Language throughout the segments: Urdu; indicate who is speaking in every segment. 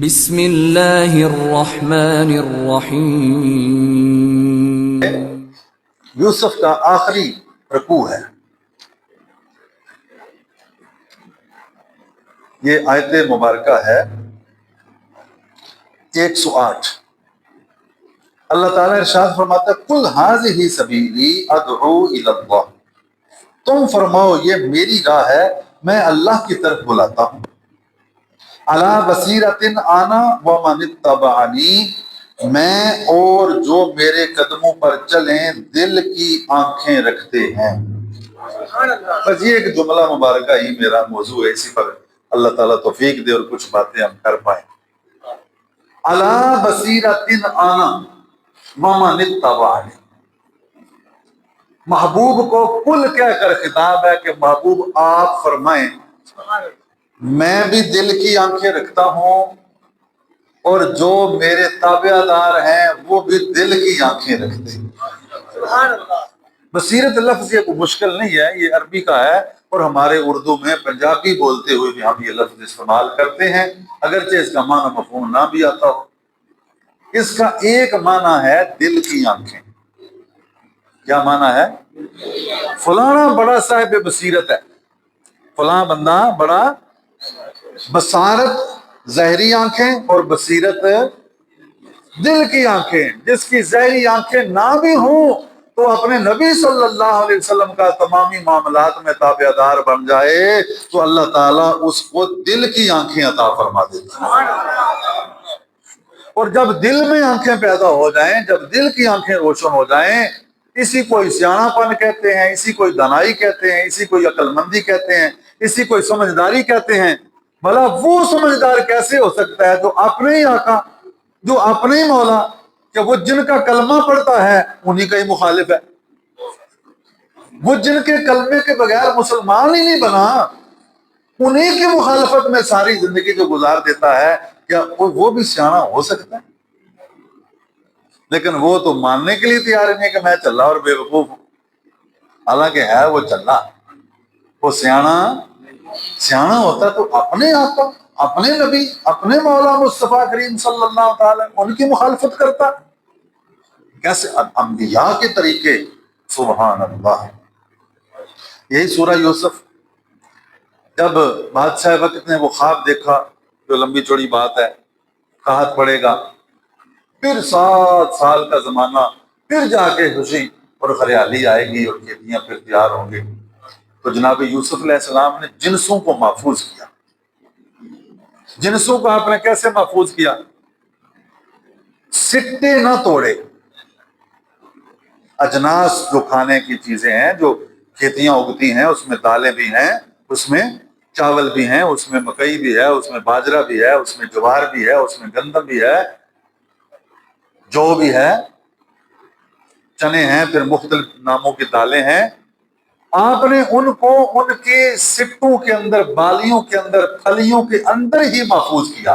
Speaker 1: بسم اللہ الرحمن الرحیم۔
Speaker 2: یوسف کا آخری رکوع ہے۔ یہ آیت مبارکہ ہے 108۔ اللہ تعالیٰ ارشاد فرماتا ہے قل ھذہ سبیلی ادعو الی اللہ، تم فرماؤ یہ میری راہ ہے، میں اللہ کی طرف بلاتا ہوں۔ علی بصیرۃ انا ومن اتبعنی، میں اور جو میرے قدموں پر چلیں دل کی آنکھیں رکھتے ہیں۔ بس یہ ایک جملہ مبارکہ ہی میرا موضوع ہے، اسی پر اللہ تعالیٰ توفیق دے اور کچھ باتیں ہم کر پائیں۔ علی بصیرۃ انا ومن اتبعنی، محبوب کو کل کہہ کر خطاب ہے کہ محبوب آپ فرمائیں میں بھی دل کی آنکھیں رکھتا ہوں اور جو میرے تابع دار ہیں وہ بھی دل کی آنکھیں رکھتے ہیں۔ بصیرت لفظ یہ کوئی مشکل نہیں ہے، یہ عربی کا ہے اور ہمارے اردو میں پنجابی بولتے ہوئے بھی ہم یہ لفظ استعمال کرتے ہیں، اگرچہ اس کا معنی مفہوم نہ بھی آتا ہو۔ اس کا ایک معنی ہے دل کی آنکھیں۔ کیا معنی ہے؟ فلانا بڑا صاحب بصیرت ہے، فلاں بندہ بڑا بصارت ظاہری آنکھیں اور بصیرت دل کی آنکھیں، جس کی ظاہری آنکھیں نہ بھی ہوں تو اپنے نبی صلی اللہ علیہ وسلم کا تمامی معاملات میں تابع دار بن جائے تو اللہ تعالیٰ اس کو دل کی آنکھیں عطا فرما دیتا ہے۔ اور جب دل میں آنکھیں پیدا ہو جائیں، جب دل کی آنکھیں روشن ہو جائیں، اسی کوئی سیاںہ پن کہتے ہیں، اسی کوئی دانائی کہتے ہیں، اسی کوئی عقل مندی کہتے ہیں، اسی کوئی سمجھداری کہتے ہیں۔ بھلا وہ سمجھدار کیسے ہو سکتا ہے جو اپنے ہی آقا، جو اپنے ہی مولا، کہ وہ جن کا کلمہ پڑھتا ہے انہی کا ہی مخالف ہے، وہ جن کے کلمے کے بغیر مسلمان ہی نہیں بنا انہی کی مخالفت میں ساری زندگی جو گزار دیتا ہے، کیا وہ بھی سیاںہ ہو سکتا ہے؟ لیکن وہ تو ماننے کے لیے تیار نہیں کہ میں چلا اور بے وقوف ہوں، حالانکہ ہے وہ چلا۔ وہ سیاںہ ہوتا تو اپنے آقا، اپنے نبی، اپنے مولا مصطفیٰ کریم صلی اللہ تعالیٰ ان کی مخالفت کرتا۔ کیسے انبیاء کے طریقے، سبحان اللہ۔ یہی سورہ یوسف، جب بادشاہ وقت نے وہ خواب دیکھا جو لمبی چوڑی بات ہے، قحط پڑے گا، پھر 7 سال کا زمانہ، پھر جا کے خوشی اور ہریالی آئے گی اور کھیتیاں پھر تیار ہوں گی، تو جناب یوسف علیہ السلام نے جنسوں کو محفوظ کیا۔ جنسوں کو آپ نے کیسے محفوظ کیا؟ سٹے نہ توڑے۔ اجناس جو کھانے کی چیزیں ہیں، جو کھیتیاں اگتی ہیں، اس میں دالیں بھی ہیں، اس میں چاول بھی ہیں، اس میں مکئی بھی ہے، اس میں باجرہ بھی ہے، اس میں جوار بھی ہے، اس میں گندم بھی ہے، جو بھی ہے، چنے ہیں، پھر مختلف ناموں کی دالیں ہیں۔ آپ نے ان کو ان کے سٹوں کے اندر، بالیوں کے اندر، پھلیوں کے اندر ہی محفوظ کیا،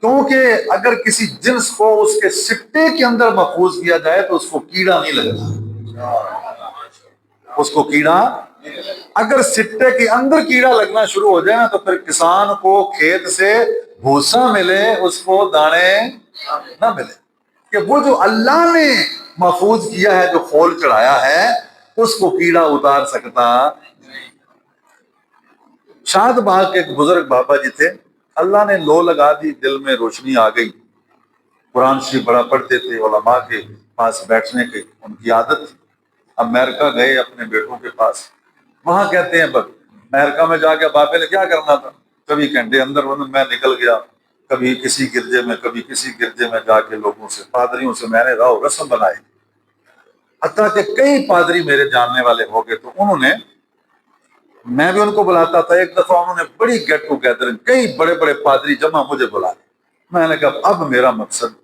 Speaker 2: کیونکہ اگر کسی جنس کو اس کے سٹے کے اندر محفوظ کیا جائے تو اس کو کیڑا نہیں لگتا۔ اس کو کیڑا، اگر سٹے کے اندر کیڑا لگنا شروع ہو جائے نا تو پھر کسان کو کھیت سے بھوسا ملے، اس کو دانے نہ ملے، کہ وہ جو اللہ نے محفوظ کیا ہے، جو خول چڑھایا ہے، اس کو کیڑا اتار سکتا۔ شاد باغ کے ایک بزرگ بابا جی تھے، اللہ نے لو لگا دی، دل میں روشنی آ گئی، قرآن شریف بڑا پڑھتے تھے، علماء کے پاس بیٹھنے کی ان کی عادت تھی۔ امریکہ گئے اپنے بیٹوں کے پاس، وہاں کہتے ہیں بس امریکہ میں جا کے بابے نے کیا کرنا تھا، کبھی گھنٹے اندر میں نکل گیا، کبھی کسی گرجے میں، کبھی کسی گرجے میں جا کے لوگوں سے، پادریوں سے میں نے راہ رسم بنائی، حتیٰ کہ کئی پادری میرے جاننے والے ہو گئے، تو انہوں نے، میں بھی ان کو بلاتا تھا، ایک دفعہ انہوں نے بڑی گیٹ ٹوگیدر، کئی بڑے بڑے پادری جمع مجھے بلا لیا۔ میں نے کہا اب میرا مقصد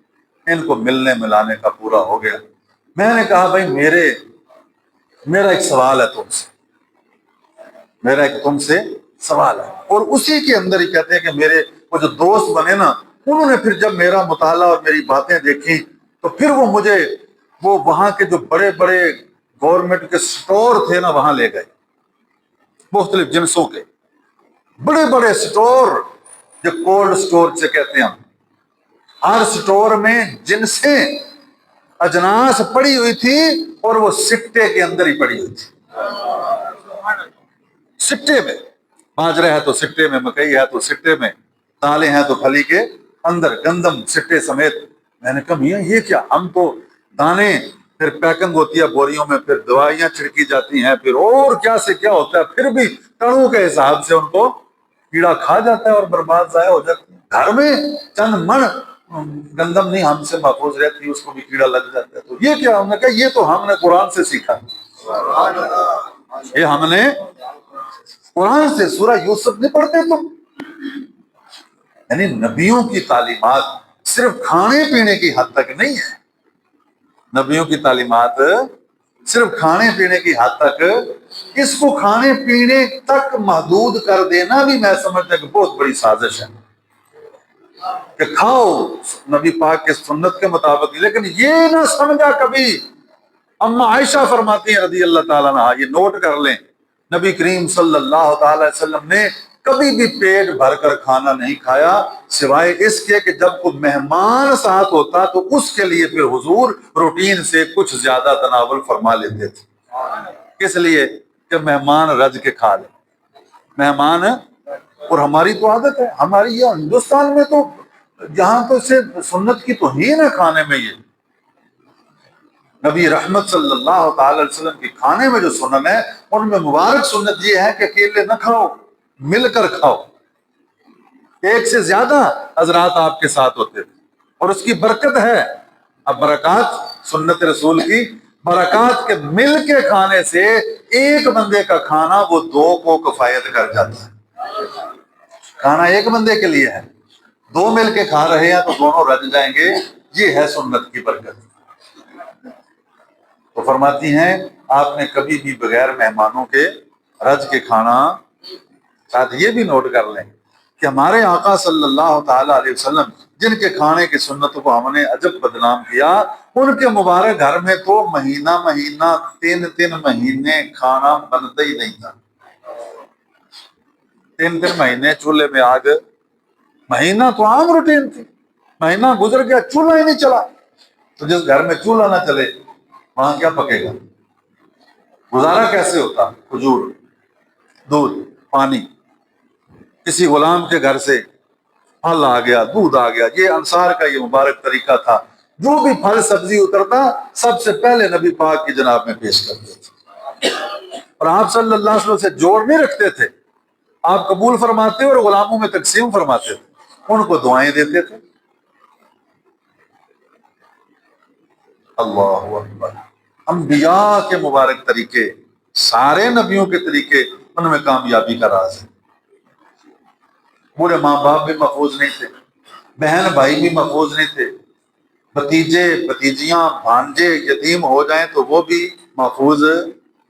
Speaker 2: ان کو ملنے ملانے کا پورا ہو گیا۔ میں نے کہا بھائی میرا ایک سوال ہے تم سے، میرا ایک تم سے سوال ہے، اور اسی کے اندر ہی کہتے ہیں کہ میرے وہ جو دوست بنے نا، انہوں نے پھر جب میرا مطالعہ اور میری باتیں دیکھی تو پھر وہ مجھے وہ وہاں کے جو بڑے بڑے گورنمنٹ کے سٹور تھے نا وہاں لے گئے، مختلف جنسوں کے بڑے بڑے سٹور، جو کولڈ سٹور سے کہتے ہیں ہم، ہر سٹور میں جنسیں اجناس پڑی ہوئی تھی اور وہ سٹے کے اندر ہی پڑی ہوئی تھی، سٹے میں، باجرہ ہے تو سٹے میں، مکئی ہے تو سٹے میں، دالیں ہیں تو پھلی کے اندر، گندم سٹے سمیت۔ میں نے کہا میاں یہ کیا؟ ہم تو دانے پھر پیکنگ ہوتی ہے بوریوں میں، پھر دوائیاں چھڑکی جاتی ہیں، پھر اور کیا سے کیا ہوتا ہے، پھر بھی ٹڑوں کے حساب سے ان کو کیڑا کھا جاتا ہے اور برباد ضائع ہو جاتی ہے۔ گھر میں چند من گندم نہیں ہم سے محفوظ رہتی، اس کو بھی کیڑا لگ جاتا ہے۔ تو یہ کیا؟ ہم نے کہا یہ تو ہم نے قرآن سے سیکھا، یہ ہم نے قرآن سے، سورہ یوسف نہیں پڑھتے تم؟ یعنی نبیوں کی تعلیمات صرف کھانے پینے کی حد تک نہیں ہے، نبیوں کی تعلیمات صرف کھانے پینے کی حد تک، اس کو کھانے پینے تک محدود کر دینا بھی میں سمجھتا کہ بہت بڑی سازش ہے کہ کھاؤ نبی پاک کے سنت کے مطابق، لیکن یہ نہ سمجھا کبھی۔ اما عائشہ فرماتی ہیں رضی اللہ تعالیٰ عنہا، یہ نوٹ کر لیں، نبی کریم صلی اللہ تعالی وسلم نے کبھی بھی پیٹ بھر کر کھانا نہیں کھایا، سوائے اس کے کہ جب کوئی مہمان ساتھ ہوتا تو اس کے لیے پھر حضور روٹین سے کچھ زیادہ تناول فرما لیتے تھے۔ کس لیے؟ کہ مہمان رج کے کھا لے، مہمان، اور ہماری تو عادت ہے، ہماری یہ ہندوستان میں تو یہاں تو اسے سنت کی توہین ہے کھانے میں۔ یہ نبی رحمت صلی اللہ تعالی وسلم کی کھانے میں جو سنن ہے، ان میں مبارک سنت یہ ہے کہ اکیلے نہ کھاؤ، مل کر کھاؤ، ایک سے زیادہ حضرات آپ کے ساتھ ہوتے تھے، اور اس کی برکت ہے۔ اب برکات سنت رسول کی برکات کے مل کے کھانے سے ایک بندے کا کھانا وہ دو کو کفایت کر جاتا ہے۔ کھانا ایک بندے کے لیے ہے، دو مل کے کھا رہے ہیں تو دونوں رج جائیں گے، یہ ہے سنت کی برکت۔ تو فرماتی ہیں آپ نے کبھی بھی بغیر مہمانوں کے رج کے کھانا، ساتھ یہ بھی نوٹ کر لیں کہ ہمارے آقا صلی اللہ تعالی علیہ وسلم جن کے کھانے کی سنتوں کو ہم نے عجب بدنام کیا، ان کے مبارک گھر میں تو مہینہ مہینہ 3 مہینے کھانا بنتا ہی نہیں تھا، 3 مہینے چولہے میں آگ، مہینہ تو عام روٹین تھی، مہینہ گزر گیا چولہا ہی نہیں چلا۔ تو جس گھر میں چولہا نہ چلے وہاں کیا پکے گا؟ گزارا کیسے ہوتا؟ کھجور، دودھ، پانی، کسی غلام کے گھر سے پھل آ گیا، دودھ آ گیا، یہ انصار کا یہ مبارک طریقہ تھا، جو بھی پھل سبزی اترتا سب سے پہلے نبی پاک کی جناب میں پیش کرتے تھے، اور آپ صلی اللہ علیہ وسلم سے جوڑ نہیں رکھتے تھے، آپ قبول فرماتے اور غلاموں میں تقسیم فرماتے تھے، ان کو دعائیں دیتے تھے۔ اللہ اکبر، انبیاء کے مبارک طریقے، سارے نبیوں کے طریقے، ان میں کامیابی کا راز ہے۔ پورے ماں باپ بھی محفوظ نہیں تھے، بہن بھائی بھی محفوظ نہیں تھے، بھتیجے بھتیجیاں بھانجے یتیم ہو جائیں تو وہ بھی محفوظ،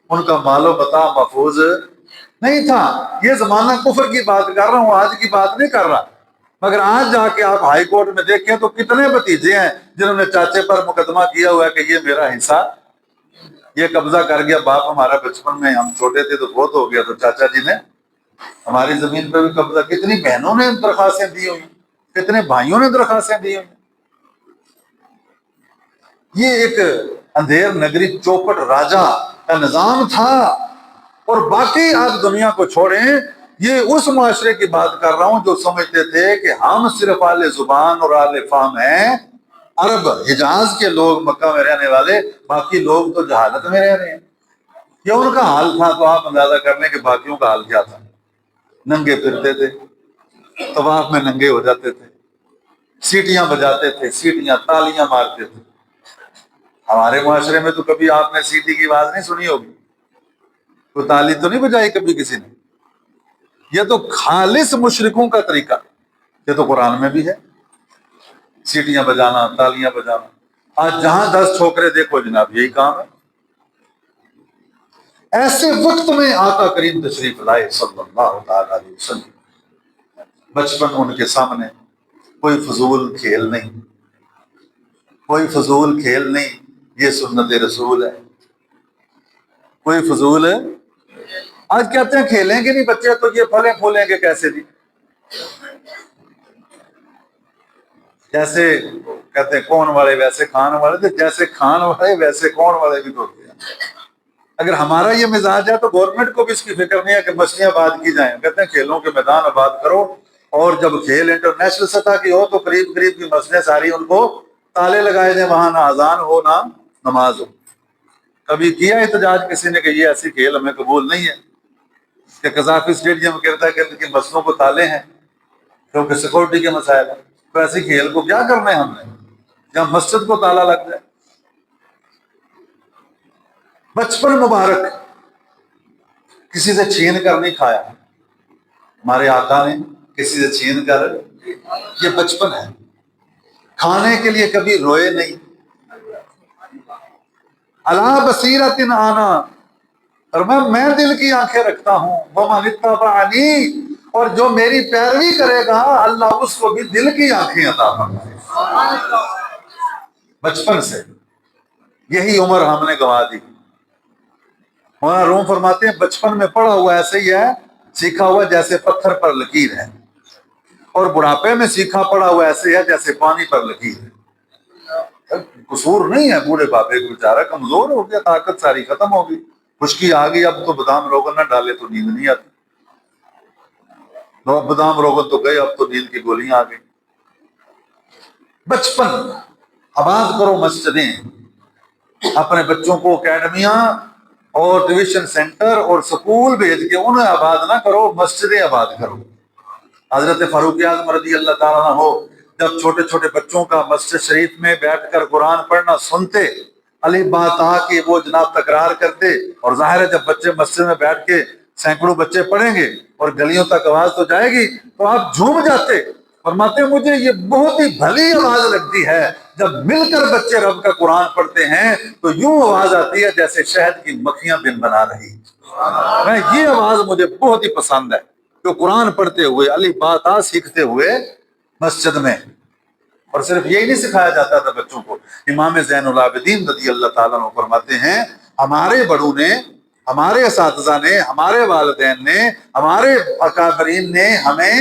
Speaker 2: ان کا مال و متاع محفوظ نہیں تھا۔ یہ زمانہ کفر کی بات کر رہا ہوں، آج کی بات نہیں کر رہا، مگر آج جا کے آپ ہائی کورٹ میں دیکھیں تو کتنے بھتیجے ہیں جنہوں نے چاچے پر مقدمہ کیا ہوا ہے کہ یہ میرا حصہ، یہ قبضہ کر گیا، باپ ہمارا بچپن میں ہم چھوٹے تھے تو بہت ہو گیا، تو چاچا جی نے ہماری زمین پہ بھی قبضہ۔ کتنی بہنوں نے درخواستیں دی ہوئی، کتنے بھائیوں نے درخواستیں دی ہوئی۔ یہ ایک اندھیر نگری چوپٹ راجا کا نظام تھا، اور باقی آپ دنیا کو چھوڑیں، یہ اس معاشرے کی بات کر رہا ہوں جو سمجھتے تھے کہ ہم صرف اہل زبان اور اہل فہم ہیں، عرب حجاز کے لوگ مکہ میں رہنے والے، باقی لوگ تو جہالت میں رہ رہے ہیں۔ یہ ان کا حال تھا، تو آپ اندازہ کر لیں کہ باقیوں کا حال کیا تھا۔ ننگے پھرتے تھے، طواف میں ننگے ہو جاتے تھے، سیٹیاں بجاتے تھے، سیٹیاں تالیاں مارتے تھے۔ ہمارے معاشرے میں تو کبھی آپ نے سیٹی کی آواز نہیں سنی ہوگی، کوئی تالی تو نہیں بجائی کبھی کسی نے۔ یہ تو خالص مشرکوں کا طریقہ، یہ تو قرآن میں بھی ہے، سیٹیاں بجانا، تالیاں بجانا۔ آج جہاں 10 ٹھوکرے دیکھو جناب یہی کام ہے۔ ایسے وقت میں آقا کریم تشریف لائے صلی اللہ تعالی علیہ وسلم، بچپن ان کے سامنے، کوئی فضول کھیل نہیں، کوئی فضول کھیل نہیں، یہ سنت رسول ہے، کوئی فضول ہے۔ آج کہتے ہیں کھیلیں گے نہیں بچے تو یہ پھلیں پھولیں گے کیسے جی؟ جیسے کہتے ہیں کون والے ویسے کھان والے تھے، جیسے کھان والے ویسے کون والے بھی تو ہوتے ہیں۔ اگر ہمارا یہ مزاج ہے تو گورنمنٹ کو بھی اس کی فکر نہیں ہے کہ مچھلیاں آباد کی جائیں، کہتے ہیں کھیلوں کے میدان آباد کرو، اور جب کھیل انٹرنیشنل سطح کی ہو تو قریب قریب کی مسجدیں ساری ان کو تالے لگائے دیں، وہاں نہ اذان ہو نہ نماز ہو۔ کبھی کیا احتجاج کسی نے کہ یہ ایسی کھیل ہمیں قبول نہیں ہے کہ قذافی اسٹیڈیم کہتا ہے کہ مسجدوں کو تالے ہیں کیونکہ سیکورٹی کے مسائل ہیں، تو ایسی کھیل کو کیا کرنا ہے ہم نے جہاں مسجد کو تالا لگ جائے۔ بچپن مبارک کسی سے چھین کر نہیں کھایا، ہمارے آقا نے کسی سے چھین کر، یہ بچپن ہے، کھانے کے لیے کبھی روئے نہیں۔ الا بصیرت آنا، اور میں دل کی آنکھیں رکھتا ہوں، ومن اتبعنی، اور جو میری پیروی کرے گا اللہ اس کو بھی دل کی آنکھیں عطا فرمائے۔ بچپن سے یہی عمر ہم نے گنوا دی۔ مولانا روم فرماتے ہیں بچپن میں پڑھا ہوا ایسے ہی ہے، سیکھا ہوا جیسے پتھر پر لکیر ہے، اور بڑھاپے میں سیکھا پڑھا ہوا ایسے ہے جیسے پانی پر لکیر ہے۔ قصور نہیں ہے بوڑھے بابے کو، بیچارہ کمزور ہو گیا، طاقت ساری ختم ہو گئی، خشکی آ گئی، اب تو بادام روغن نہ ڈالے تو نیند نہیں آتی، بادام روغن تو گئے، اب تو نیند کی گولیاں آ گئی۔ بچپن آباد کرو مسجدیں، اپنے بچوں کو اکیڈمیاں اور ٹیوشن سینٹر اور سکول بھیج کے انہیں آباد نہ کرو، مسجدیں آباد کرو۔ حضرت فاروق اعظم رضی اللہ تعالیٰ عنہ جب چھوٹے چھوٹے بچوں کا مسجد شریف میں بیٹھ کر قرآن پڑھنا سنتے، علی بات آ کہ وہ جناب تکرار کرتے، اور ظاہر ہے جب بچے مسجد میں بیٹھ کے سینکڑوں بچے پڑھیں گے اور گلیوں تک آواز تو جائے گی تو آپ جھوم جاتے۔ فرماتے ہیں مجھے یہ بہت ہی بھلی آواز لگتی ہے، جب مل کر بچے رب کا قرآن پڑھتے ہیں تو یوں آواز آتی ہے جیسے شہد کی مکھیاں بن بنا رہی۔ میں یہ آواز مجھے بہت ہی پسند ہے، جو قرآن پڑھتے ہوئے علی باتا سیکھتے ہوئے مسجد میں۔ اور صرف یہی نہیں سکھایا جاتا تھا بچوں کو، امام زین العابدین رضی اللہ تعالیٰ عنہ فرماتے ہیں ہمارے بڑوں نے، ہمارے اساتذہ نے، ہمارے والدین نے، ہمارے اکابرین نے ہمیں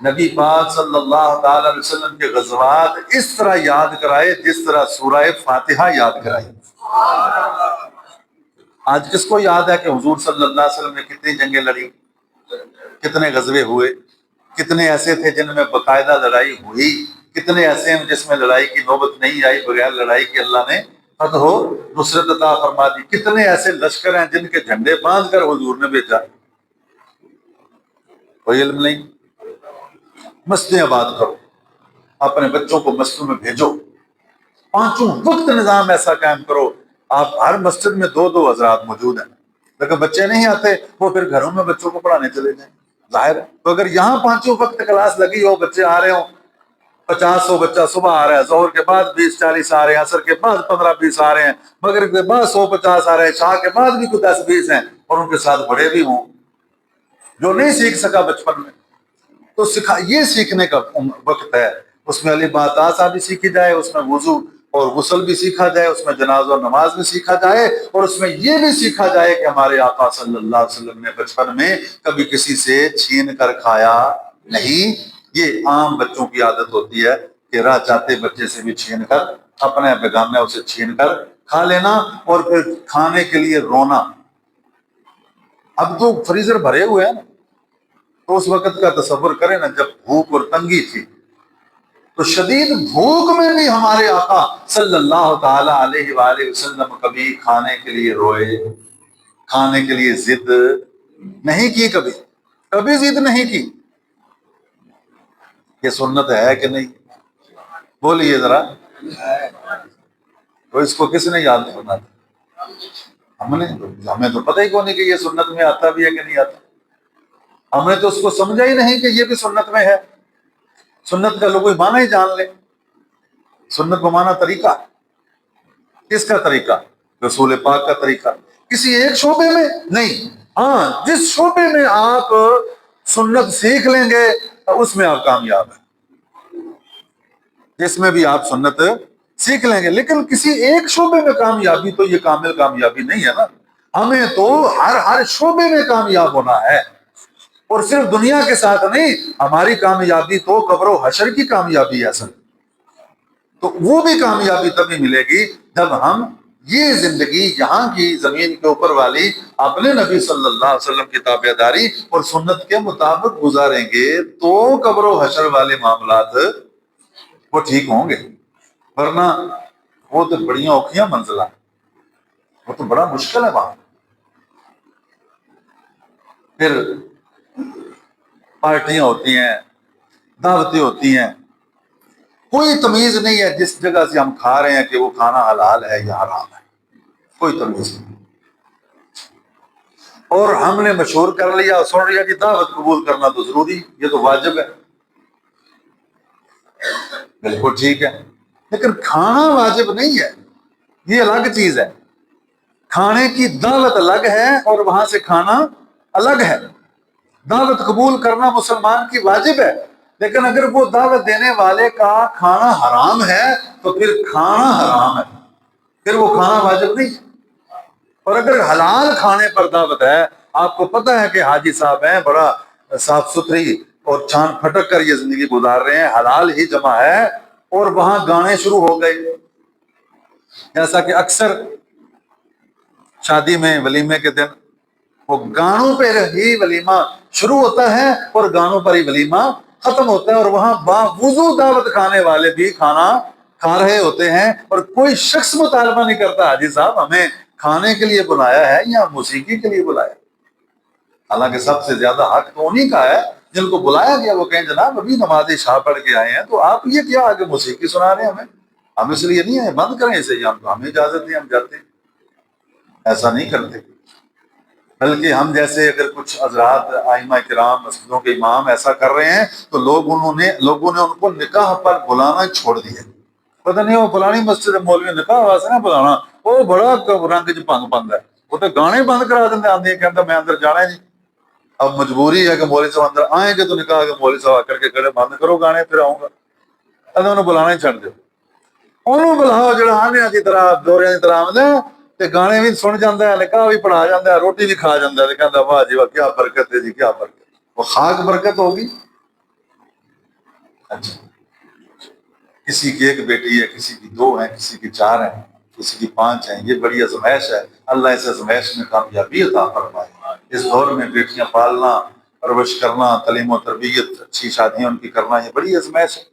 Speaker 2: نبی پاک صلی اللہ تعالی علیہ وسلم کے غزوات اس طرح یاد کرائے جس طرح سورہ فاتحہ یاد کرائی۔ آج کس کو یاد ہے کہ حضور صلی اللہ علیہ وسلم نے کتنی جنگیں لڑی، کتنے غزوے ہوئے، کتنے ایسے تھے جن میں باقاعدہ لڑائی ہوئی، کتنے ایسے ہیں جس میں لڑائی کی نوبت نہیں آئی، بغیر لڑائی کے اللہ نے فتح و نصرت عطا فرما دی، کتنے ایسے لشکر ہیں جن کے جھنڈے باندھ کر حضور نے بھیجا، کوئی علم نہیں۔ مسجدیں آباد کرو، اپنے بچوں کو مسجدوں میں بھیجو، پانچوں وقت نظام ایسا قائم کرو، آپ ہر مسجد میں دو دو حضرات موجود ہیں، لیکن بچے نہیں آتے وہ پھر گھروں میں بچوں کو پڑھانے چلے جائیں، ظاہر ہے۔ تو اگر یہاں پانچوں وقت کلاس لگی ہو، بچے آ رہے ہوں، 50-100 بچہ صبح آ رہا ہے، ظہر کے بعد 20-40 آ رہے ہیں، عصر کے بعد 15-20 آ رہے ہیں، مغرب کے بعد 100-50 آ رہے ہیں، عشاء کے بعد بھی کوئی 10-20 ہیں، اور ان کے ساتھ بڑے بھی ہوں جو نہیں سیکھ سکا بچپن میں، تو یہ سیکھنے کا وقت ہے۔ اس میں علی باتا بھی سیکھی جائے، اس میں وضو اور غسل بھی سیکھا جائے، اس میں جنازہ اور نماز بھی سیکھا جائے، اور اس میں یہ بھی سیکھا جائے کہ ہمارے آقا صلی اللہ علیہ وسلم نے بچپن میں کبھی کسی سے چھین کر کھایا نہیں۔ یہ عام بچوں کی عادت ہوتی ہے کہ راہ چاہتے بچے سے بھی چھین کر، اپنے بیگانہ اسے چھین کر کھا لینا، اور پھر کھانے کے لیے رونا۔ اب تو فریزر بھرے ہوئے ہیں نا، تو اس وقت کا تصور کریں نا جب بھوک اور تنگی تھی، تو شدید بھوک میں بھی ہمارے آقا صلی اللہ تعالی علیہ وآلہ وسلم کبھی کھانے کے لیے روئے، کھانے کے لیے ضد نہیں کی، کبھی ضد نہیں کی۔ یہ سنت ہے کہ نہیں؟ بولیے ذرا، تو اس کو کس نے یاد کرنا تھا؟ ہمیں تو پتہ ہی کون نہیں کہ یہ سنت میں آتا بھی ہے کہ نہیں آتا، ہم نے تو اس کو سمجھا ہی نہیں کہ یہ بھی سنت میں ہے۔ سنت کا لوگ معنی ہی جان لیں، سنت کو معنی طریقہ، کس کا طریقہ؟ رسول پاک کا طریقہ، کسی ایک شعبے میں نہیں، ہاں جس شعبے میں آپ سنت سیکھ لیں گے اس میں آپ کامیاب ہیں، جس میں بھی آپ سنت سیکھ لیں گے، لیکن کسی ایک شعبے میں کامیابی تو یہ کامل کامیابی نہیں ہے نا، ہمیں تو ہر شعبے میں کامیاب ہونا ہے، اور صرف دنیا کے ساتھ نہیں، ہماری کامیابی تو قبر و حشر کی کامیابی ہے اصل۔ تو وہ بھی کامیابی تبھی ملے گی جب ہم یہ زندگی یہاں کی زمین کے اوپر والی اپنے نبی صلی اللہ علیہ وسلم کی تابعداری اور سنت کے مطابق گزاریں گے، تو قبر و حشر والے معاملات وہ ٹھیک ہوں گے، ورنہ وہ تو بڑیاں اوکھیاں منزلہ، وہ تو بڑا مشکل ہے وہاں۔ پھر پارٹیاں ہوتی ہیں، دعوتیں ہوتی ہیں، کوئی تمیز نہیں ہے جس جگہ سے ہم کھا رہے ہیں کہ وہ کھانا حلال ہے یا حرام ہے، کوئی تمیز نہیں۔ اور ہم نے مشہور کر لیا اور سن لیا کہ دعوت قبول کرنا تو ضروری، یہ تو واجب ہے، بالکل ٹھیک ہے، لیکن کھانا واجب نہیں ہے، یہ الگ چیز ہے۔ کھانے کی دعوت الگ ہے اور وہاں سے کھانا الگ ہے۔ دعوت قبول کرنا مسلمان کی واجب ہے، لیکن اگر وہ دعوت دینے والے کا کھانا حرام ہے تو پھر کھانا حرام ہے، پھر وہ کھانا واجب نہیں۔ اور اگر حلال کھانے پر دعوت ہے، آپ کو پتہ ہے کہ حاجی صاحب ہیں بڑا صاف ستھری اور چھان پھٹک کر یہ زندگی گزار رہے ہیں، حلال ہی جمع ہے، اور وہاں گانے شروع ہو گئے، جیسا کہ اکثر شادی میں ولیمے کے دن وہ گانوں پہ ہی ولیمہ شروع ہوتا ہے اور گانوں پر ہی ولیمہ ختم ہوتا ہے، اور وہاں باوضو دعوت کھانے والے بھی کھانا کھا رہے ہوتے ہیں، اور کوئی شخص مطالبہ نہیں کرتا حاجی صاحب ہمیں کھانے کے لیے بلایا ہے یا موسیقی کے لیے بلایا۔ حالانکہ سب سے زیادہ حق تو انہی کا ہے جن کو بلایا گیا، وہ کہیں جناب ابھی نماز عشاء پڑھ کے آئے ہیں تو آپ یہ کیا آگے موسیقی سنا رہے ہیں ہم اس لیے نہیں ہے، بند کریں اسے، یا ہمیں اجازت دیں ہم جاتے ہیں۔ ایسا نہیں کرتے، بلکہ ہم جیسے اگر کچھ حضرات ائمہ کرام مسجدوں کے امام ایسا کر رہے ہیں تو لوگوں نے ان کو نکاح پر بلانا چھوڑ دیا۔ پتہ نہیں وہ فلانی مسجد مولوی نکاح واسطے نہ بلانا، وہ بڑا رنگ چ بھنگ پاتا ہے، وہ تو گانے بند کرا دیں آدمی کہتا میں اندر جانا ہے جی، اب مجبوری ہے کہ مولوی صاحب اندر آئیں گے تو نکاح کے مولوی صاحب آ کر کے کہڑے بند کرو گانے پھر آؤں گا، انہوں بلانا ہی چھڑ دو، انہوں بلاؤ جڑا آنے کی طرح دورے کی طرح آمد تے گانے بھی سن جاتا ہے، نکاح بھی پڑھا جاتا ہے، روٹی بھی کھا جاتا ہے، کہتا واہ جی واہ کیا برکت ہے جی کیا برکت، وہ خاک برکت ہوگی۔ اچھا، کسی کی ایک بیٹی ہے، کسی کی 2 ہیں، کسی کی 4 ہیں، کسی کی 5 ہیں، یہ بڑی آزمائش ہے، اللہ اس آزمائش میں کامیابی عطا فرمائے۔ اس دور میں بیٹیاں پالنا، پرورش کرنا، تعلیم و تربیت، اچھی شادیاں ان کی کرنا، یہ بڑی آزمائش ہے۔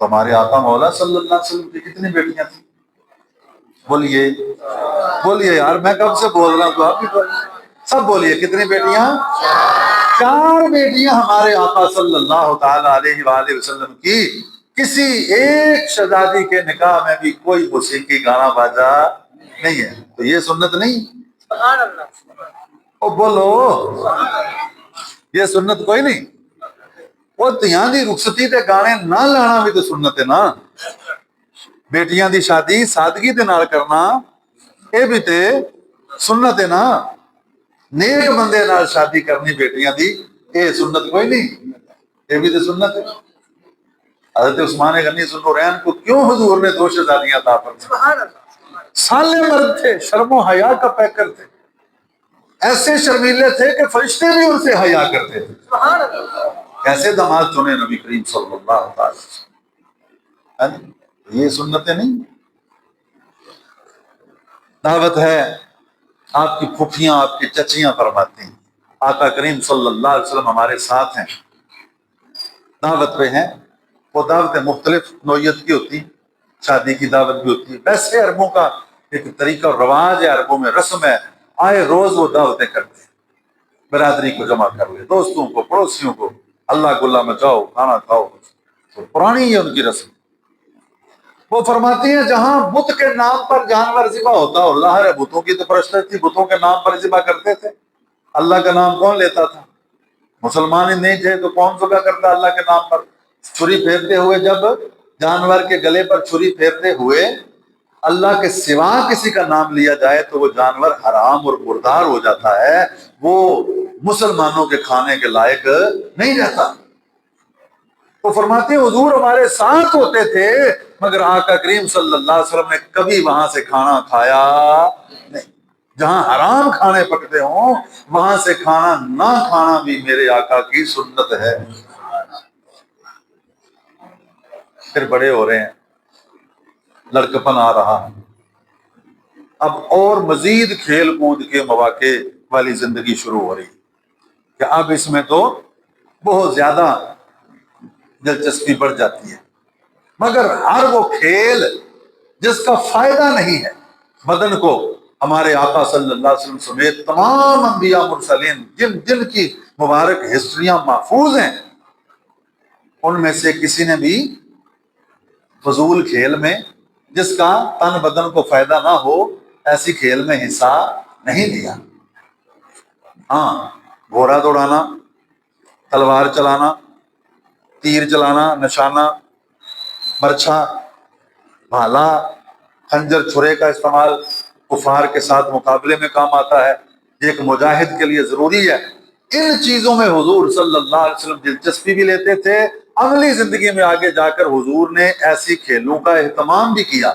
Speaker 2: تو ہمارے آقا مولا صلی اللہ علیہ وسلم کی کتنی بیٹیاں تھیں؟ بولیے یار، میں کب سے بول رہا ہوں تو آپ بھی سب بولیے، کتنی بیٹیاں؟ 4 بیٹیاں ہمارے آقا صلی اللہ تعالی علیہ وآلہ وسلم کی۔ کسی ایک شہزادی کے نکاح میں بھی کوئی موسیقی گانا باجا نہیں ہے، تو یہ سنت نہیں؟ سبحان اللہ، بولو یہ سنت کوئی نہیں؟ وہ تیاں دی رخصتی تے گانے نہ لانا بھی تو سنت ہے نا، بیٹیاں دی شادی سادگی دے نال کرنا اے بھی تے سنت ہے نا، نیک بندے نال شادی کرنی بیٹیاں دی اے سنت کوئی نہیں، اے بھی تے سنت ہے۔ حضرت عثمان غنی ذوالنورین کو کیوں حضور نے 2 شہزادیاں عطا فرمائیں؟ سالے مرد تھے، شرم و حیا کا پیکر تھے، ایسے شرمیلے تھے کہ فرشتے بھی ان سے حیا کرتے تھے۔ کیسے داماد چنے نبی کریم صلی اللہ علیہ وسلم؟ یہ سنتیں نہیں، دعوت ہے۔ آپ کی پھوپھیاں، آپ کی چچیاں فرماتی ہیں آقا کریم صلی اللہ علیہ وسلم ہمارے ساتھ ہیں، دعوت پہ ہیں، وہ دعوتیں مختلف نوعیت کی ہوتی ہیں، شادی کی دعوت بھی ہوتی ہے، ویسے عربوں کا ایک طریقہ اور رواج ہے، عربوں میں رسم ہے، آئے روز وہ دعوتیں کرتے ہیں، برادری کو جمع کر لے، دوستوں کو، پڑوسیوں کو، اللہ گلا مچاؤ، کھانا کھاؤ، تو پرانی ہے ان کی رسم۔ وہ فرماتی ہیں جہاں بت کے نام پر جانور ذبح ہوتا ہو، اللہ ہے بتوں کی تو پرستش تھی، بتوں کے نام پر ذبح کرتے تھے، اللہ کا نام کون لیتا تھا؟ مسلمان ہی نہیں تھے تو کون ذبح کرتا اللہ کے نام پر؟ چھری پھیرتے ہوئے جب جانور کے گلے پر چھری پھیرتے ہوئے اللہ کے سوا کسی کا نام لیا جائے تو وہ جانور حرام اور مردار ہو جاتا ہے، وہ مسلمانوں کے کھانے کے لائق نہیں رہتا۔ وہ فرماتے ہیں حضور ہمارے ساتھ ہوتے تھے مگر آقا کریم صلی اللہ علیہ وسلم نے کبھی وہاں سے کھانا کھایا نہیں، جہاں حرام کھانے پکتے ہوں وہاں سے کھانا نہ کھانا بھی میرے آقا کی سنت ہے۔ پھر بڑے ہو رہے ہیں، لڑکپن آ رہا ہے، اب اور مزید کھیل کود کے مواقع والی زندگی شروع ہو رہی کہ اب اس میں تو بہت زیادہ دلچسپی بڑھ جاتی ہے، مگر ہر وہ کھیل جس کا فائدہ نہیں ہے بدن کو، ہمارے آقا صلی اللہ علیہ وسلم سمیت تمام انبیاء مرسلین جن جن کی مبارک ہسٹریاں محفوظ ہیں، ان میں سے کسی نے بھی فضول کھیل میں جس کا تن بدن کو فائدہ نہ ہو ایسی کھیل میں حصہ نہیں لیا۔ ہاں، گھوڑا دوڑانا، تلوار چلانا، تیر چلانا، نشانہ، برچھا، بھالا، خنجر، چھرے کا استعمال کفار کے ساتھ مقابلے میں کام آتا ہے، یہ ایک مجاہد کے لیے ضروری ہے۔ ان چیزوں میں حضور صلی اللہ علیہ وسلم دلچسپی بھی لیتے تھے۔ عملی زندگی میں آگے جا کر حضور نے ایسی کھیلوں کا اہتمام بھی کیا۔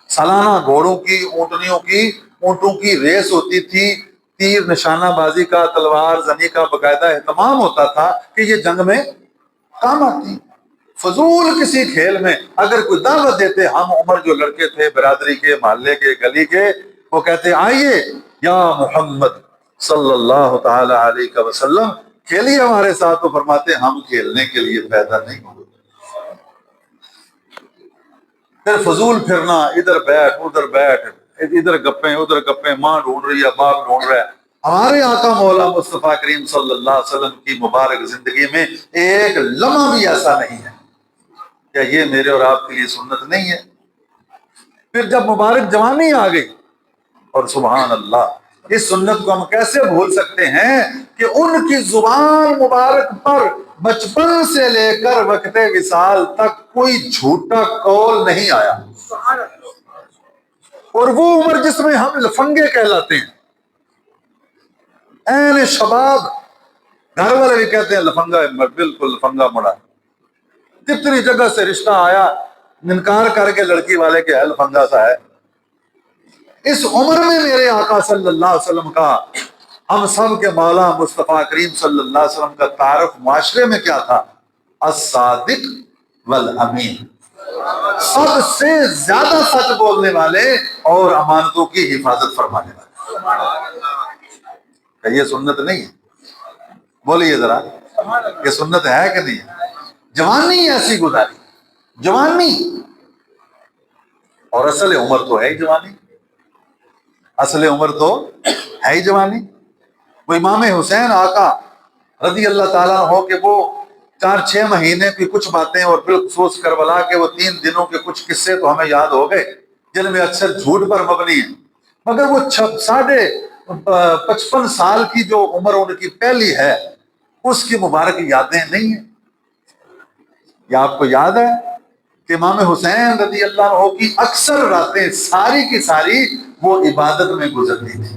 Speaker 2: سالانہ گھوڑوں کی، اونٹنیوں کی، اونٹوں کی ریس ہوتی تھی، تیر نشانہ بازی کا، تلوار زنی کا باقاعدہ اہتمام ہوتا تھا کہ یہ جنگ میں کام آتی۔ فضول کسی کھیل میں اگر کوئی دعوت دیتے، ہم عمر جو لڑکے تھے برادری کے، محلے کے، گلی کے، وہ کہتے آئیے یا محمد صلی اللہ تعالی علیہ وسلم کھیلیے ہمارے ساتھ، تو فرماتے ہم کھیلنے کے لیے پیدا نہیں ہوئے۔ پھر فضول پھرنا، ادھر بیٹھ، ادھر گپیں، ماں ڈھونڈ رہی ہے، باپ ڈھونڈ رہا ہے۔ ہمارے آقا مولا مصطفیٰ کریم صلی اللہ علیہ وسلم کی مبارک زندگی میں ایک لمحہ بھی ایسا نہیں ہے۔ کیا یہ میرے اور آپ کے لیے سنت نہیں ہے؟ پھر جب مبارک جوانی آ گئی، اور سبحان اللہ، اس سنت کو ہم کیسے بھول سکتے ہیں کہ ان کی زبان مبارک پر بچپن سے لے کر وقت وصال تک کوئی جھوٹا قول نہیں آیا، اور وہ عمر جس میں ہم لفنگے کہلاتے ہیں، این شباب، گھر والے بھی کہتے ہیں لفنگا ہے، بالکل لفنگا مڑا، کتنی جگہ سے رشتہ آیا، انکار کر کے لڑکی والے کے ہے لفنگا سا ہے۔ اس عمر میں میرے آقا صلی اللہ علیہ وسلم کا، ہم سب کے مولا مصطفیٰ کریم صلی اللہ علیہ وسلم کا تعارف معاشرے میں کیا تھا؟ الصادق والامین، سب سے زیادہ سچ بولنے والے اور امانتوں کی حفاظت فرمانے والے۔ کہ یہ سنت نہیں ہے؟ بولیے ذرا، یہ سنت ہے کہ نہیں؟ جوانی ایسی گزاری، جوانی، اور اصل عمر تو ہے ہی جوانی، اصل عمر تو ہے ہی جوانی۔ وہ امام حسین آقا رضی اللہ تعالیٰ عنہ کہ وہ 4-6 مہینے کی کچھ باتیں، اور بالخصوص کربلا کے وہ 3 دنوں کے کچھ قصے تو ہمیں یاد ہو گئے جن میں اکثر جھوٹ پر مبنی ہیں، مگر وہ 55 سال کی جو عمر ان کی پہلی ہے اس کی مبارک یادیں نہیں ہیں۔ یا آپ کو یاد ہے کہ امام حسین رضی اللہ عنہ کی اکثر راتیں ساری کی ساری وہ عبادت میں گزرتی تھی،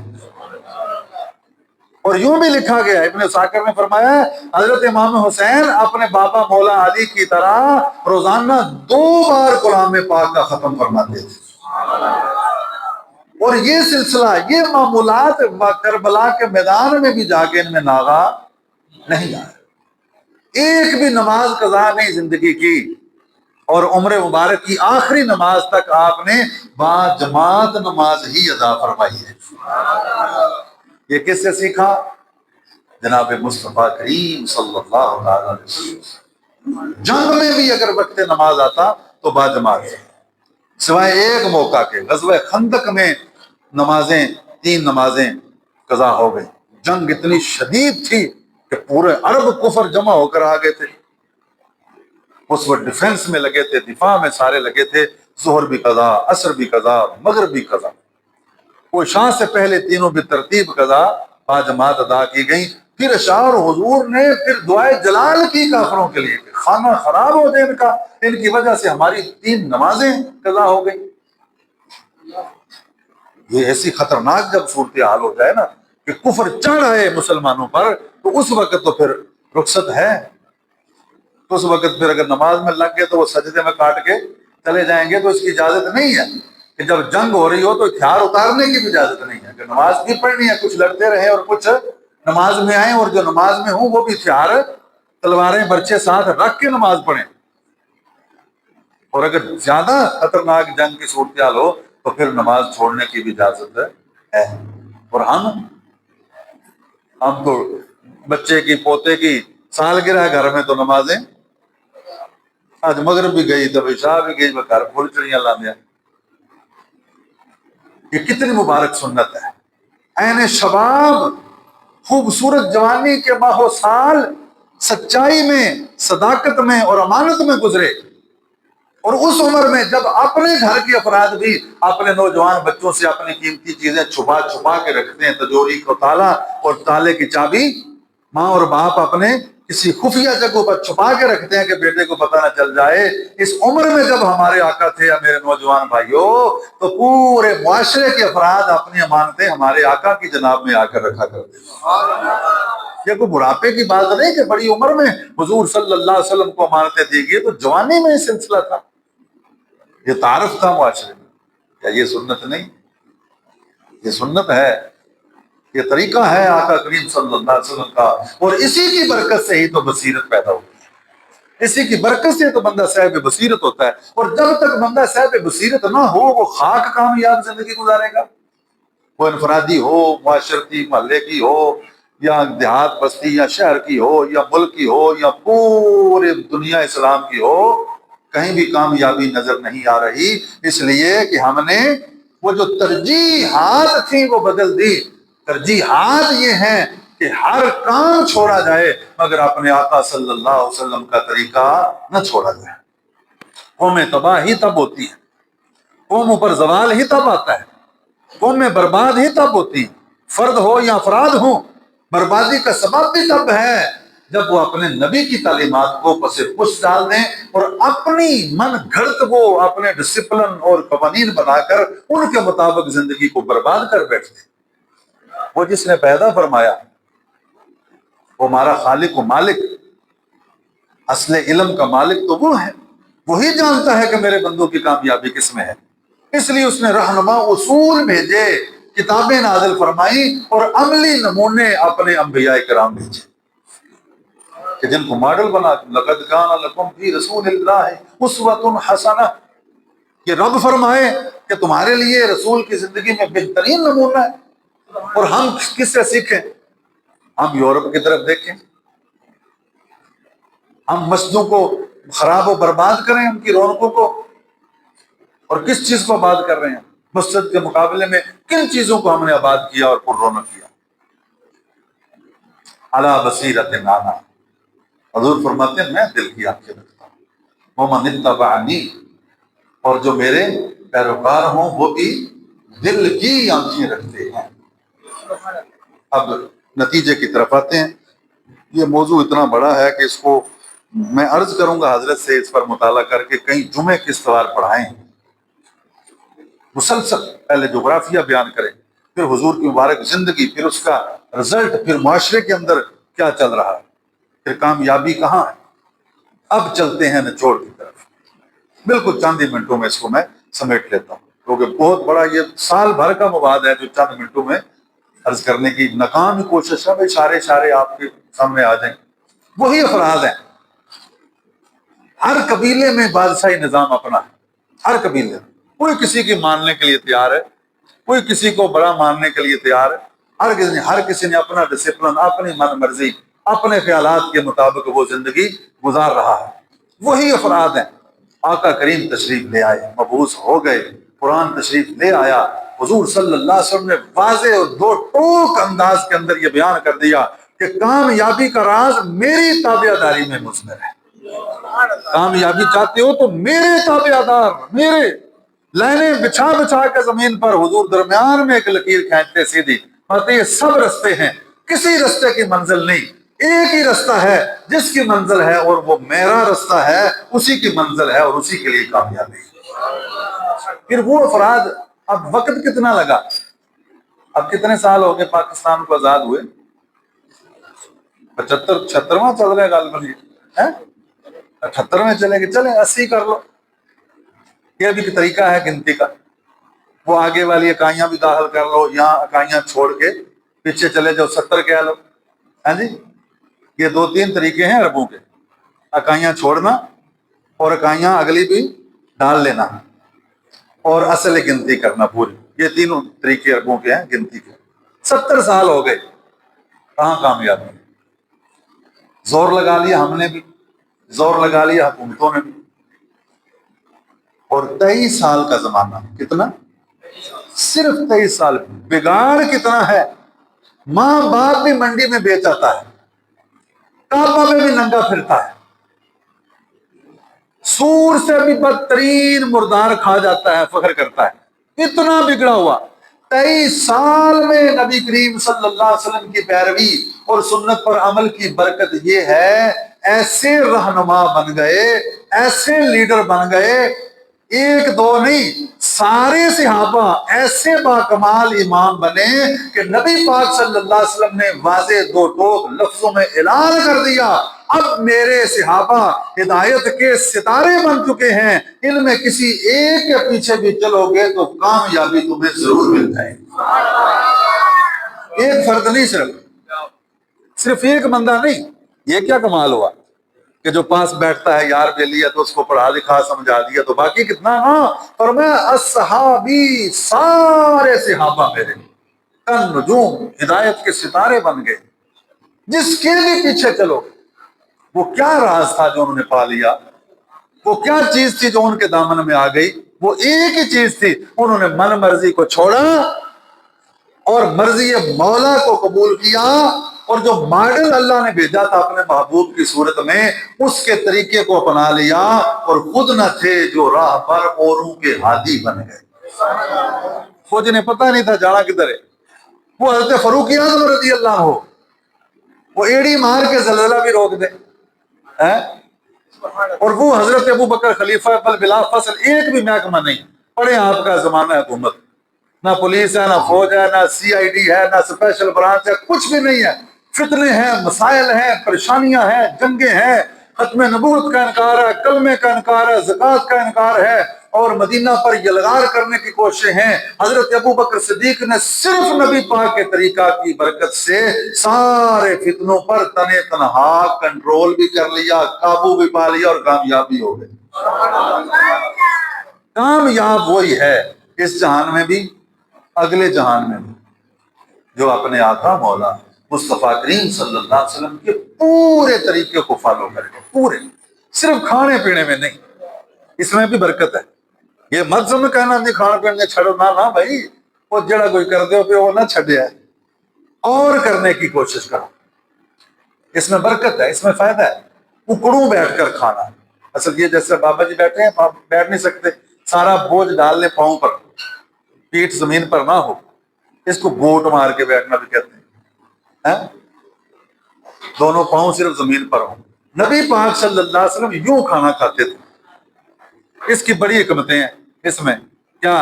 Speaker 2: اور یوں بھی لکھا گیا ہے، ابن عساکر نے فرمایا ہے حضرت امام حسین اپنے بابا مولا علی کی طرح روزانہ 2 بار کلام پاک کا ختم فرماتے تھے، اور یہ سلسلہ، یہ معمولات کربلا کے میدان میں بھی جا کے ان میں ناغا نہیں آیا۔ ایک بھی نماز قضا نہیں زندگی کی، اور عمر مبارک کی آخری نماز تک آپ نے با جماعت نماز ہی ادا فرمائی ہے۔ یہ کس سے سیکھا؟ جناب مصطفیٰ کریم صلی اللہ علیہ وسلم۔ جنگ میں بھی اگر وقت نماز آتا تو با جماعت، سوائے ایک موقع کے، غزوہ خندق میں نمازیں 3 نمازیں قضا ہو گئی۔ جنگ اتنی شدید تھی کہ پورے عرب کفر جمع ہو کر آ گئے تھے، اس وقت ڈیفنس میں لگے تھے، دفاع میں سارے لگے تھے، ظہر بھی قضا، عصر بھی قضا، مغرب بھی قضا، وہ عشاء سے پہلے تینوں بھی ترتیب قضا با جماعت ادا کی گئی۔ پھر اشعار حضور نے پھر دعائے جلال کی کافروں کے لیے کہ خانہ خراب ہو جائے ان کا، ان کی وجہ سے ہماری 3 نمازیں قضا ہو گئی۔ یہ ایسی خطرناک جب صورتحال ہو جائے نا کہ کفر چڑھ آئے مسلمانوں پر، تو اس وقت تو پھر رخصت ہے، تو اس وقت پھر اگر نماز میں لگ گئے تو وہ سجدے میں کاٹ کے چلے جائیں گے، تو اس کی اجازت نہیں ہے کہ جب جنگ ہو رہی ہو تو ہتھیار اتارنے کی بھی اجازت نہیں ہے کہ نماز بھی پڑھنی ہے، کچھ لڑتے رہے اور کچھ نماز میں آئیں، اور جو نماز میں ہوں وہ بھی ہتھیار، تلواریں، برچے ساتھ رکھ کے نماز پڑھیں۔ اور اگر زیادہ خطرناک جنگ کی صورتحال ہو تو پھر نماز چھوڑنے کی بھی اجازت ہے۔ اور ہم تو بچے کی پوتے کی سالگرہ گھر میں تو نمازیں، آج مغرب بھی گئی تو عشاء بھی گئی، گھر پھول چڑیاں لا دیا۔ یہ کتنی مبارک سنت ہے۔ عین شباب، خوبصورت جوانی کے ماہ و سال سچائی میں، صداقت میں اور امانت میں گزرے، اور اس عمر میں جب اپنے گھر کے افراد بھی اپنے نوجوان بچوں سے اپنی قیمتی چیزیں چھپا چھپا کے رکھتے ہیں، تجوری کو تالا اور تالے کی چابی ماں اور باپ اپنے کسی خفیہ جگہوں پر چھپا کے رکھتے ہیں کہ بیٹے کو پتہ نہ چل جائے۔ اس عمر میں جب ہمارے آقا تھے یا میرے نوجوان بھائیوں، تو پورے معاشرے کے افراد اپنی امانتیں ہمارے آقا کی جناب میں آ کر رکھا کرتے ہیں۔ یہ کوئی بڑھاپے کی بات نہیں کہ بڑی عمر میں حضور صلی اللہ علیہ وسلم کو امانتیں دی گئی، تو جوانی میں یہ سلسلہ تھا، یہ تعارف تھا معاشرے میں۔ کیا یہ سنت نہیں؟ یہ سنت ہے، یہ طریقہ ہے آقا کریم صلی اللہ علیہ وسلم کا، اور اسی کی برکت سے ہی تو بصیرت پیدا ہوتی ہے، اسی کی برکت سے تو بندہ صاحب بصیرت ہوتا ہے۔ اور جب تک بندہ صاحب بصیرت نہ ہو، وہ خاک کامیاب زندگی گزارے گا، وہ انفرادی ہو، معاشرتی محلے کی ہو، یا دیہات بستی یا شہر کی ہو، یا ملک کی ہو، یا پورے دنیا اسلام کی ہو، کہیں بھی کامیابی نظر نہیں آ رہی، اس لیے کہ ہم نے وہ جو ترجیحات تھیں وہ بدل دی۔ ترجیحات یہ ہیں کہ ہر کام چھوڑا جائے مگر اپنے آقا صلی اللہ علیہ وسلم کا طریقہ نہ چھوڑا جائے۔ قومیں تباہ ہی تب ہوتی ہیں، قوموں پر زوال ہی تب آتا ہے، قومیں برباد ہی تب ہوتی ہیں، فرد ہو یا افراد ہوں، بربادی کا سبب بھی تب ہے جب وہ اپنے نبی کی تعلیمات کو پس پش ڈال دیں اور اپنی من گھڑت وہ اپنے ڈسپلن اور قوانین بنا کر ان کے مطابق زندگی کو برباد کر بیٹھتے ہیں۔ وہ جس نے پیدا فرمایا وہ ہمارا خالق و مالک، اصل علم کا مالک تو وہ ہے، وہی جانتا ہے کہ میرے بندوں کی کامیابی کس میں ہے، اس لیے اس نے رہنما اصول بھیجے، کتابیں نازل فرمائی، اور عملی نمونے اپنے انبیاء کرام بھیجے کہ جن کو ماڈل بنا، لقد کان لکم فی رسول اللہ اسوۃ حسنہ، کہ رب فرمائے کہ تمہارے لیے رسول کی زندگی میں بہترین نمونہ ہے۔ اور ہم کس سے سیکھیں؟ ہم یورپ کی طرف دیکھیں، ہم مسجدوں کو خراب و برباد کریں، ان کی رونقوں کو، اور کس چیز کو آباد کر رہے ہیں؟ مسجد کے مقابلے میں کن چیزوں کو ہم نے آباد کیا اور پر رونق کیا؟ علی بصیرۃ انا، حضور فرماتے ہیں میں دل کی آنکھیں رکھتا ہوں، ومن اتبعنی، اور جو میرے پیروکار ہوں وہ بھی دل کی آنکھیں رکھتے ہیں۔ اب نتیجے کی طرف آتے ہیں۔ یہ موضوع اتنا بڑا ہے کہ اس کو میں عرض کروں گا حضرت سے، اس پر مطالعہ کر کے کئی جمعے کس طرح پڑھائیں، مسلسل پہلے جغرافیہ بیان کریں، پھر حضور کی مبارک زندگی، پھر اس کا رزلٹ، پھر معاشرے کے اندر کیا چل رہا ہے، پھر کامیابی کہاں ہے۔ اب چلتے ہیں نچوڑ کی طرف، بالکل چند ہی منٹوں میں اس کو میں سمیٹ لیتا ہوں، کیونکہ بہت بڑا یہ سال بھر کا مواد ہے جو چند منٹوں میں عرض کرنے کی ناکام کوشش ہے۔ اشارے آپ کے سامنے آ جائیں۔ وہی افراد ہیں، ہر قبیلے میں بادشاہی نظام اپنا ہے، ہر قبیلے میں، کوئی کسی کی ماننے کے لیے تیار ہے، کوئی کسی کو بڑا ماننے کے لیے تیار ہے، ہر کسی نے اپنا ڈسپلن، اپنی من مرضی، اپنے خیالات کے مطابق وہ زندگی گزار رہا ہے۔ وہی افراد ہیں۔ آقا کریم تشریف لے آئے، مبعوث ہو گئے، قرآن تشریف لے آیا، حضور صلی اللہ علیہ وسلم نے واضح اور دو ٹوک انداز کے اندر یہ بیان کر دیا کہ کامیابی کا راز میری تابع داری میں مضمر ہے۔ کامیابی چاہتے ہو تو میرے تابع دار، میرے لائنیں بچھا بچھا کے زمین پر، حضور درمیان میں ایک لکیر کھینچتے سیدھی، مطلب یہ سب رستے ہیں، کسی رستے کی منزل نہیں، ایک ہی رستہ ہے جس کی منزل ہے، اور وہ میرا رستہ ہے، اسی کی منزل ہے اور اسی کے لیے کامیابی۔ پھر وہ افراد، اب وقت کتنا لگا، اب کتنے سال ہو گئے پاکستان کو آزاد ہوئے؟ 76واں چل رہا ہے غالباً، یہ 78ویں چلے گی، چلیں 80 کر لو، یہ بھی طریقہ ہے گنتی کا۔ وہ آگے والی اکائیاں بھی داخل کر لو، یہاں اکائیاں چھوڑ کے پیچھے چلے جاؤ، 70 کہہ لو، ہاں جی۔ یہ 2-3 طریقے ہیں عربوں کے، اکائیاں چھوڑنا اور اکائیاں اگلی بھی ڈال لینا اور اصل گنتی کرنا پوری. یہ تینوں طریقے عربوں کے ہیں گنتی کے. 70 سال ہو گئے, کہاں کامیابی؟ زور لگا لیا ہم نے بھی, زور لگا لیا حکومتوں نے بھی, اور 23 سال کا زمانہ. کتنا؟ صرف 23 سال. بگاڑ کتنا ہے, ماں باپ بھی منڈی میں بیچ آتا ہے, کعبہ میں بھی ننگا پھرتا ہے, سور سے بھی بدترین مردار کھا جاتا ہے, فخر کرتا ہے. اتنا بگڑا ہوا. 23 سال میں نبی کریم صلی اللہ علیہ وسلم کی پیروی اور سنت پر عمل کی برکت یہ ہے, ایسے رہنما بن گئے, ایسے لیڈر بن گئے, ایک دو نہیں, سارے صحابہ ایسے باکمال امام بنے کہ نبی پاک صلی اللہ علیہ وسلم نے واضح دو ٹوک لفظوں میں اعلان کر دیا, اب میرے صحابہ ہدایت کے ستارے بن چکے ہیں, ان میں کسی ایک کے پیچھے بھی چلو گے تو کامیابی تمہیں ضرور مل جائے گی. ایک فرد نہیں, صرف ایک بندہ نہیں. یہ کیا کمال ہوا کہ جو پاس بیٹھتا ہے یار بے لیا تو اس کو پڑھا لکھا سمجھا دیا تو باقی کتنا. ہاں, اور میں اصحابی, سارے صحابہ میرے کن نجوم ہدایت کے ستارے بن گئے. جس کے بھی پیچھے چلو, وہ کیا راز تھا جو انہوں نے پا لیا, وہ کیا چیز تھی جو ان کے دامن میں آ گئی؟ وہ ایک ہی چیز تھی, انہوں نے من مرضی کو چھوڑا اور مرضی مولا کو قبول کیا, اور جو ماڈل اللہ نے بھیجا تھا اپنے محبوب کی صورت میں اس کے طریقے کو اپنا لیا, اور خود نہ تھے جو راہ پر اوروں کے ہادی بن گئے. خود انہیں پتہ نہیں تھا جانا کدھر ہے. وہ حضرت فاروق اعظم رضی اللہ عنہ, وہ ایڑی مار کے زلزلہ بھی روک دے, اور وہ حضرت ابو بکر خلیفہ بل بلا فصل ایک بھی محکمہ نہیں. پڑھے آپ کا زمانہ حکومت, نہ پولیس ہے, نہ فوج ہے, نہ سی آئی ڈی ہے, نہ اسپیشل برانچ ہے, کچھ بھی نہیں ہے. فتنے ہیں, مسائل ہیں, پریشانیاں ہیں, جنگیں ہیں, ختم نبوت کا انکار ہے, کلمے کا انکار ہے, زکوٰۃ کا انکار ہے, اور مدینہ پر یلغار کرنے کی کوششیں ہیں. حضرت ابو بکر صدیق نے صرف نبی پاک کے طریقہ کی برکت سے سارے فتنوں پر تنے تنہا کنٹرول بھی کر لیا, قابو بھی پا لیا, اور کامیاب بھی ہو گئے. کامیاب وہی ہے اس جہان میں بھی اگلے جہان میں بھی جو اپنے آقا مولا مصطفیٰ کریم صلی اللہ علیہ وسلم کے پورے طریقے کو فالو کرے گا. پورے, صرف کھانے پینے میں نہیں, اس میں بھی برکت ہے. یہ مت سمجھ کہنا نہیں کھانا پینے چھڑو, نہ بھائی, وہ جڑا کوئی کر دے پہ وہ نہ چھڑے ہے, اور کرنے کی کوشش کرو. اس میں برکت ہے, اس میں فائدہ ہے. اکڑوں بیٹھ کر کھانا, اصل یہ جیسے بابا جی بیٹھے ہیں, بیٹھ نہیں سکتے, سارا بوجھ ڈال لیں پاؤں پر, پیٹھ زمین پر نہ ہو, اس کو گوٹ مار کے بیٹھنا بھی کہتے ہیں. دونوں پاؤں صرف زمین پر ہوں. نبی پاک صلی اللہ علیہ وسلم یوں کھانا کھاتے تھے. اس کی بڑی حکمتیں ہیں. اس میں کیا,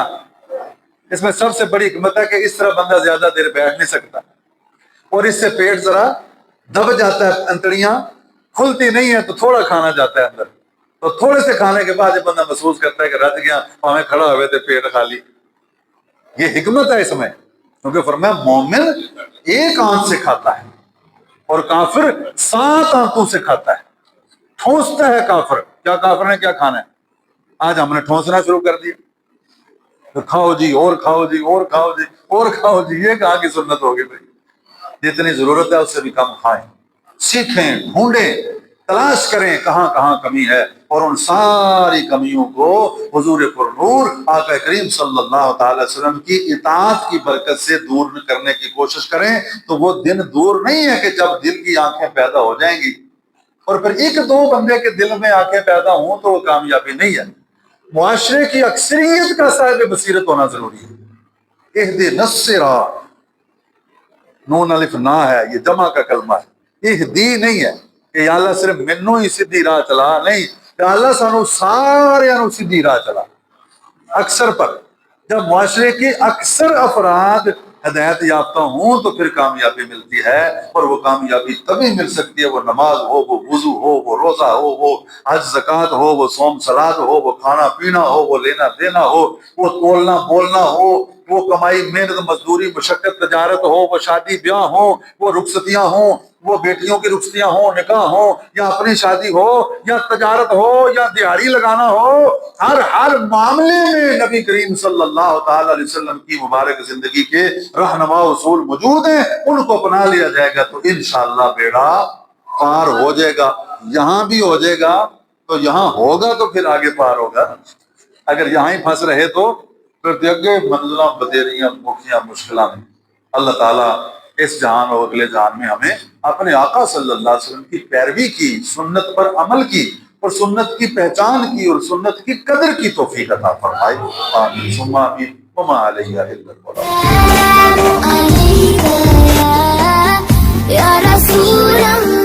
Speaker 2: اس میں سب سے بڑی حکمت ہے کہ اس طرح بندہ زیادہ دیر بیٹھ نہیں سکتا, اور اس سے پیٹ ذرا دب جاتا ہے, انتڑیاں کھلتی نہیں ہے تو تھوڑا کھانا جاتا ہے اندر, تو تھوڑے سے کھانے کے بعد یہ بندہ محسوس کرتا ہے کہ رت گیا, ہمیں کھڑا ہوئے تھے پیٹ خالی. یہ حکمت ہے اس میں, کیونکہ فرمایا مومن ایک آنکھ سے کھاتا ہے اور کافر 7 آنکھوں سے کھاتا ہے. ٹھونستا ہے کافر. کیا کافر نے کیا کھانا ہے؟ آج ہم نے ٹھونسنا شروع کر دیا, تو کھاؤ جی, اور کھاؤ جی, اور کھاؤ جی, اور کھاؤ جی. یہ کہاں کی سنت ہوگی بھائی؟ جتنی ضرورت ہے اس سے بھی کم کھائیں. سیکھیں, ڈھونڈیں, تلاش کریں کہاں کہاں کمی ہے, اور ان ساری کمیوں کو حضور پرنور آقا کریم صلی اللہ تعالی وسلم کی اطاعت کی برکت سے دور کرنے کی کوشش کریں. تو وہ دن دور نہیں ہے کہ جب دل کی آنکھیں پیدا ہو جائیں گی, اور پھر ایک دو بندے کے دل میں آنکھیں پیدا ہوں تو وہ کامیابی نہیں ہے. معاشرے کی اکثریت کا صاحب بصیرت ہونا ضروری ہے. اہدنا الصراط, نون الف نہ ہے, یہ جمع کا کلمہ ہے. اہدی نہیں ہے کہ یا اللہ صرف منو ہی سیدھی راہ چلا, نہیں, کہ اللہ سانو سارے سیدھی راہ چلا. اکثر پر جب معاشرے کی اکثر افراد ہدایت یافتہ ہوں تو پھر کامیابی ملتی ہے, اور وہ کامیابی تبھی مل سکتی ہے وہ نماز ہو, وہ وضو ہو, وہ روزہ ہو, وہ حج زکوٰۃ ہو, وہ صوم صلات ہو, وہ کھانا پینا ہو, وہ لینا دینا ہو, وہ تولنا بولنا ہو, وہ کمائی محنت مزدوری مشقت تجارت ہو, وہ شادی بیاہ ہو, وہ رخصتیاں ہوں, وہ بیٹیوں کی رخصتیاں ہوں، نکاح ہو، یا اپنی شادی ہو، یا تجارت ہو، یا دیہڑی لگانا ہو، ہر معاملے میں نبی کریم صلی اللہ تعالی علیہ وسلم کی مبارک زندگی کے رہنما اصول موجود ہیں، ان کو اپنا لیا جائے گا تو انشاءاللہ بیڑا پار ہو جائے گا۔ یہاں بھی ہو جائے گا تو یہاں ہوگا تو پھر آگے پار ہوگا۔ اگر یہاں ہی پھنس رہے تو پھر دیکھے منزلہ بدیریاں مکھیاں مشکلات میں۔ اللہ تعالیٰ اس جہان اور اگلے جہان میں ہمیں اپنے آقا صلی اللہ علیہ وسلم کی پیروی کی، سنت پر عمل کی، اور سنت کی پہچان کی، اور سنت کی قدر کی توفیق عطا فرمائے۔ آمین ثم آمین وما علیہ الا البلاغ۔
Speaker 3: یا رسول اللہ